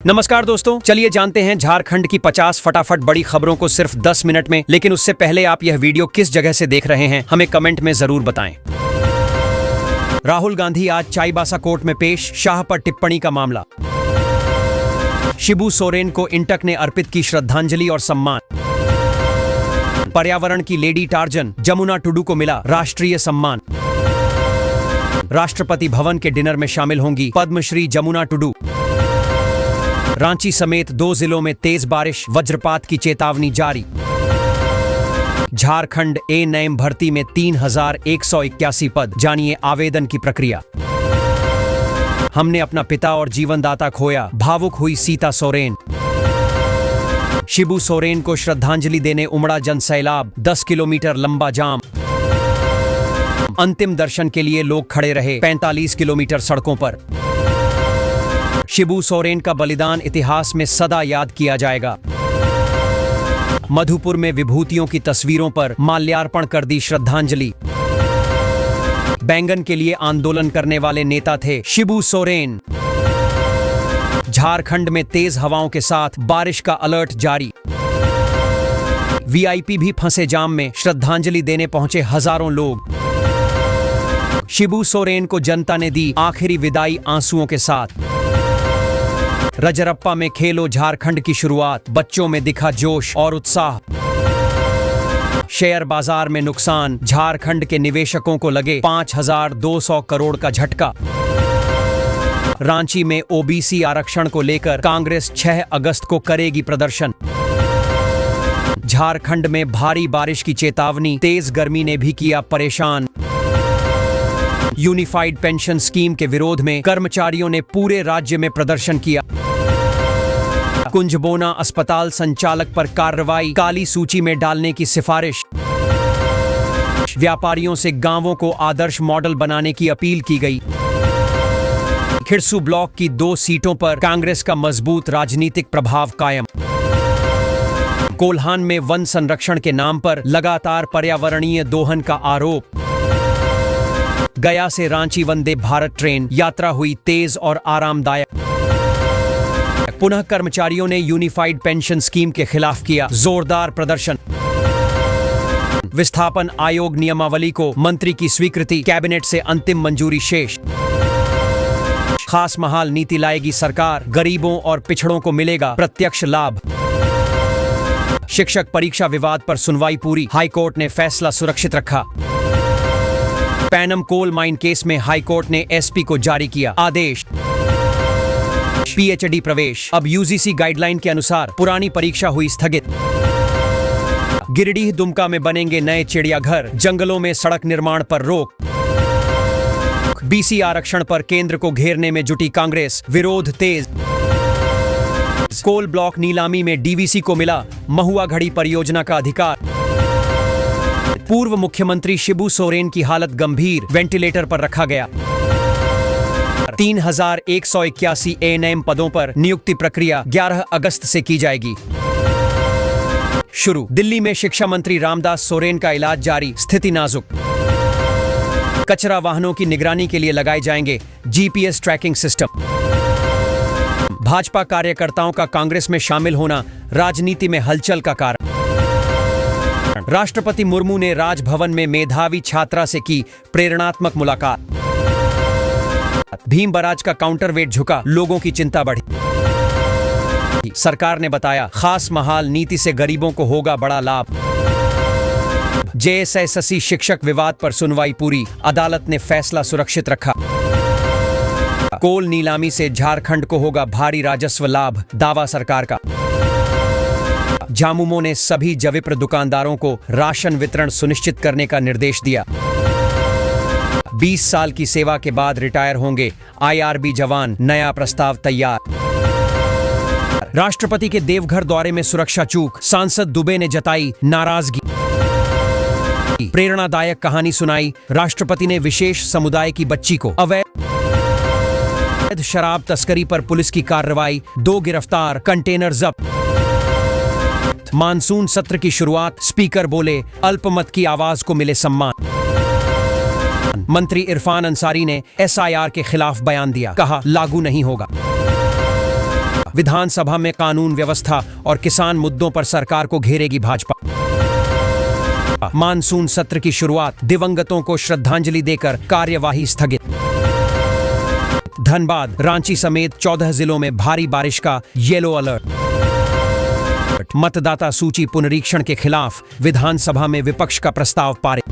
नमस्कार दोस्तों, चलिए जानते हैं झारखंड की 50 फटाफट बड़ी खबरों को सिर्फ 10 मिनट में। लेकिन उससे पहले आप यह वीडियो किस जगह से देख रहे हैं हमें कमेंट में जरूर बताएं। राहुल गांधी आज चाईबासा कोर्ट में पेश, शाह पर टिप्पणी का मामला। शिबू सोरेन को इंटक ने अर्पित की श्रद्धांजलि और सम्मान। पर्यावरण की लेडी टार्जन जमुना टुडू को मिला राष्ट्रीय सम्मान। राष्ट्रपति भवन के डिनर में शामिल होंगी पद्मश्री जमुना टुडू। रांची समेत 2 जिलों में तेज बारिश, वज्रपात की चेतावनी जारी। झारखंड एएनएम भर्ती में 3181 पद, जानिए आवेदन की प्रक्रिया। हमने अपना पिता और जीवनदाता खोया, भावुक हुई सीता सोरेन। शिबू सोरेन को श्रद्धांजलि देने उमड़ा जनसैलाब, 10 किलोमीटर लंबा जाम। अंतिम दर्शन के लिए लोग खड़े रहे 45 किलोमीटर सड़कों पर। शिबू सोरेन का बलिदान इतिहास में सदा याद किया जाएगा। मधुपुर में विभूतियों की तस्वीरों पर माल्यार्पण कर दी श्रद्धांजलि। बैंगन के लिए आंदोलन करने वाले नेता थे शिबू सोरेन। झारखंड में तेज हवाओं के साथ बारिश का अलर्ट जारी। वीआईपी भी फंसे जाम में, श्रद्धांजलि देने पहुंचे हजारों लोग। शिबू सोरेन को जनता ने दी आखिरी विदाई आंसुओं के साथ। रजरप्पा में खेलो झारखंड की शुरुआत, बच्चों में दिखा जोश और उत्साह। शेयर बाजार में नुकसान, झारखंड के निवेशकों को लगे 5200 करोड़ का झटका। रांची में ओबीसी आरक्षण को लेकर कांग्रेस 6 अगस्त को करेगी प्रदर्शन। झारखंड में भारी बारिश की चेतावनी, तेज गर्मी ने भी किया परेशान। यूनिफाइड पेंशन स्कीम के विरोध में कर्मचारियों ने पूरे राज्य में प्रदर्शन किया। कुंजबोना अस्पताल संचालक पर कार्रवाई, काली सूची में डालने की सिफारिश। व्यापारियों से गांवों को आदर्श मॉडल बनाने की अपील की गई। खिरसू ब्लॉक की 2 सीटों पर कांग्रेस का मजबूत राजनीतिक प्रभाव कायम। कोल्हान में वन संरक्षण के नाम पर लगातार पर्यावरणीय दोहन का आरोप। गया से रांची वंदे भारत ट्रेन यात्रा हुई तेज और आरामदायक। पुनः कर्मचारियों ने यूनिफाइड पेंशन स्कीम के खिलाफ किया जोरदार प्रदर्शन। विस्थापन आयोग नियमावली को मंत्री की स्वीकृति, कैबिनेट से अंतिम मंजूरी शेष। खास महाल नीति लाएगी सरकार, गरीबों और पिछड़ों को मिलेगा प्रत्यक्ष लाभ। शिक्षक परीक्षा विवाद पर सुनवाई पूरी, हाईकोर्ट ने फैसला सुरक्षित रखा। पैनम कोल माइन केस में हाईकोर्ट ने एसपी को जारी किया आदेश। पीएचडी प्रवेश, अब यूजीसी गाइडलाइन के अनुसार पुरानी परीक्षा हुई स्थगित। गिरिडीह दुमका में बनेंगे नए चिड़ियाघर, जंगलों में सड़क निर्माण पर रोक। बीसी आरक्षण पर केंद्र को घेरने में जुटी कांग्रेस, विरोध तेज। कोल ब्लॉक नीलामी में डीवीसी को मिला महुआ घड़ी परियोजना का अधिकार। पूर्व मुख्यमंत्री शिबू सोरेन की हालत गंभीर, वेंटिलेटर पर रखा गया। 3181 एएनएम पदों पर नियुक्ति प्रक्रिया 11 अगस्त से की जाएगी शुरू। दिल्ली में शिक्षा मंत्री रामदास सोरेन का इलाज जारी, स्थिति नाजुक। कचरा वाहनों की निगरानी के लिए लगाए जाएंगे जीपीएस ट्रैकिंग सिस्टम। भाजपा कार्यकर्ताओं का कांग्रेस में शामिल होना राजनीति में हलचल का कारण। राष्ट्रपति मुर्मू ने राजभवन में मेधावी छात्रा से की प्रेरणात्मक मुलाकात। भीम बराज का काउंटरवेट झुका, लोगों की चिंता बढ़ी। सरकार ने बताया खास महाल नीति से गरीबों को होगा बड़ा लाभ। जेएसएससी शिक्षक विवाद पर सुनवाई पूरी, अदालत ने फैसला सुरक्षित रखा। कोल नीलामी से झारखंड को होगा भारी राजस्व लाभ, दावा सरकार का। झामुमो ने सभी जविप्र दुकानदारों को राशन वितरण सुनिश्चित करने का निर्देश दिया। 20 साल की सेवा के बाद रिटायर होंगे आईआरबी जवान, नया प्रस्ताव तैयार। राष्ट्रपति के देवघर दौरे में सुरक्षा चूक, सांसद दुबे ने जताई नाराजगी। प्रेरणादायक कहानी सुनाई, राष्ट्रपति ने विशेष समुदाय की बच्ची को। अवैध शराब तस्करी पर पुलिस की कार्रवाई, 2 गिरफ्तार, कंटेनर जब्त। मानसून सत्र की शुरुआत, स्पीकर बोले अल्पमत की आवाज को मिले सम्मान। मंत्री इरफान अंसारी ने एसआईआर के खिलाफ बयान दिया, कहा लागू नहीं होगा। विधानसभा में कानून व्यवस्था और किसान मुद्दों पर सरकार को घेरेगी भाजपा। मानसून सत्र की शुरुआत, दिवंगतों को श्रद्धांजलि देकर कार्यवाही स्थगित। धनबाद, रांची समेत 14 जिलों में भारी बारिश का येलो अलर्ट। मतदाता सूची पुनरीक्षण के खिलाफ विधानसभा में विपक्ष का प्रस्ताव पारित।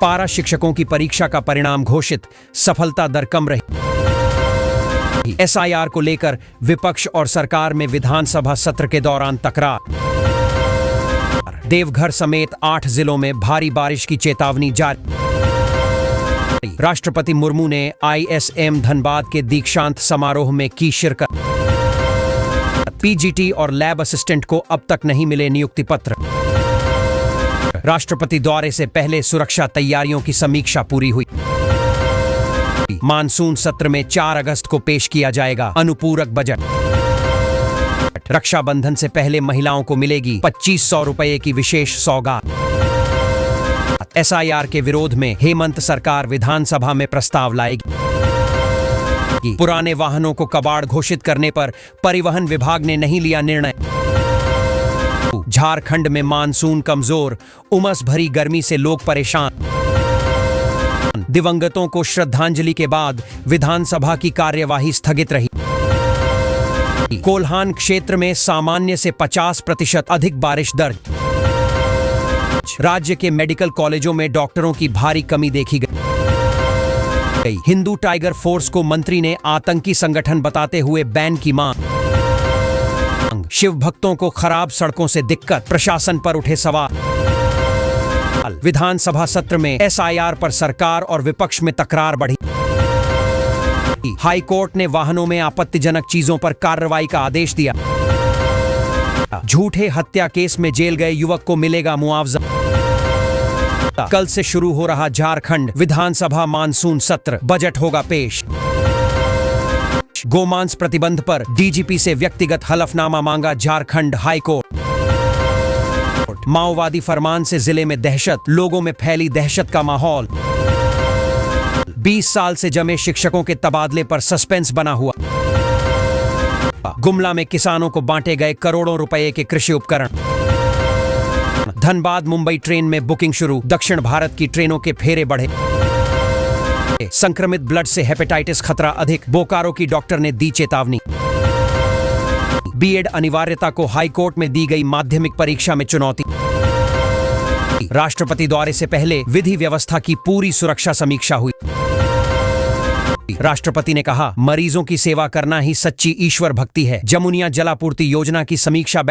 पारा शिक्षकों की परीक्षा का परिणाम घोषित, सफलता दर कम रही। एसआईआर को लेकर विपक्ष और सरकार में विधानसभा सत्र के दौरान तकरार। देवघर समेत 8 जिलों में भारी बारिश की चेतावनी जारी। राष्ट्रपति मुर्मू ने आईएसएम धनबाद के दीक्षांत समारोह में की शिरकत। पीजीटी और लैब असिस्टेंट को अब तक नहीं मिले नियुक्ति पत्र। राष्ट्रपति दौरे से पहले सुरक्षा तैयारियों की समीक्षा पूरी हुई। मानसून सत्र में 4 अगस्त को पेश किया जाएगा अनुपूरक बजट। रक्षाबंधन से पहले महिलाओं को मिलेगी 2500 रुपए की विशेष सौगात। एसआईआर के विरोध में हेमंत सरकार विधानसभा में प्रस्ताव लाएगी। पुराने वाहनों को कबाड़ घोषित करने पर परिवहन विभाग ने नहीं लिया निर्णय। झारखंड में मानसून कमजोर, उमस भरी गर्मी से लोग परेशान। दिवंगतों को श्रद्धांजलि के बाद विधानसभा की कार्यवाही स्थगित रही। कोल्हान क्षेत्र में सामान्य से 50% अधिक बारिश दर्ज। राज्य के मेडिकल कॉलेजों में डॉक्टरों की भारी कमी देखी गई। हिंदू टाइगर फोर्स को मंत्री ने आतंकी संगठन बताते हुए बैन की मांग। शिव भक्तों को खराब सड़कों से दिक्कत, प्रशासन पर उठे सवाल। विधानसभा सत्र में एसआईआर पर सरकार और विपक्ष में तकरार बढ़ी। हाई कोर्ट ने वाहनों में आपत्तिजनक चीजों पर कार्रवाई का आदेश दिया। झूठे हत्या केस में जेल गए युवक को मिलेगा मुआवजा। कल से शुरू हो रहा झारखंड विधानसभा मानसून सत्र, बजट होगा पेश। गोमांस प्रतिबंध पर डीजीपी से व्यक्तिगत हलफनामा मांगा झारखंड हाई कोर्ट। माओवादी फरमान से जिले में दहशत, लोगों में फैली दहशत का माहौल। 20 साल से जमे शिक्षकों के तबादले पर सस्पेंस बना हुआ। गुमला में किसानों को बांटे गए करोड़ों रुपए के कृषि उपकरण। धनबाद मुंबई ट्रेन में बुकिंग शुरू, दक्षिण भारत की ट्रेनों के फेरे बढ़े। संक्रमित ब्लड से हेपेटाइटिस खतरा अधिक, बोकारो की डॉक्टर ने दी चेतावनी। बीएड अनिवार्यता को हाईकोर्ट में दी गई माध्यमिक परीक्षा में चुनौती। राष्ट्रपति दौरे से पहले विधि व्यवस्था की पूरी सुरक्षा समीक्षा हुई। राष्ट्रपति ने कहा, मरीजों की सेवा करना ही सच्ची ईश्वर भक्ति है। जमुनिया जलापूर्ति योजना की समीक्षा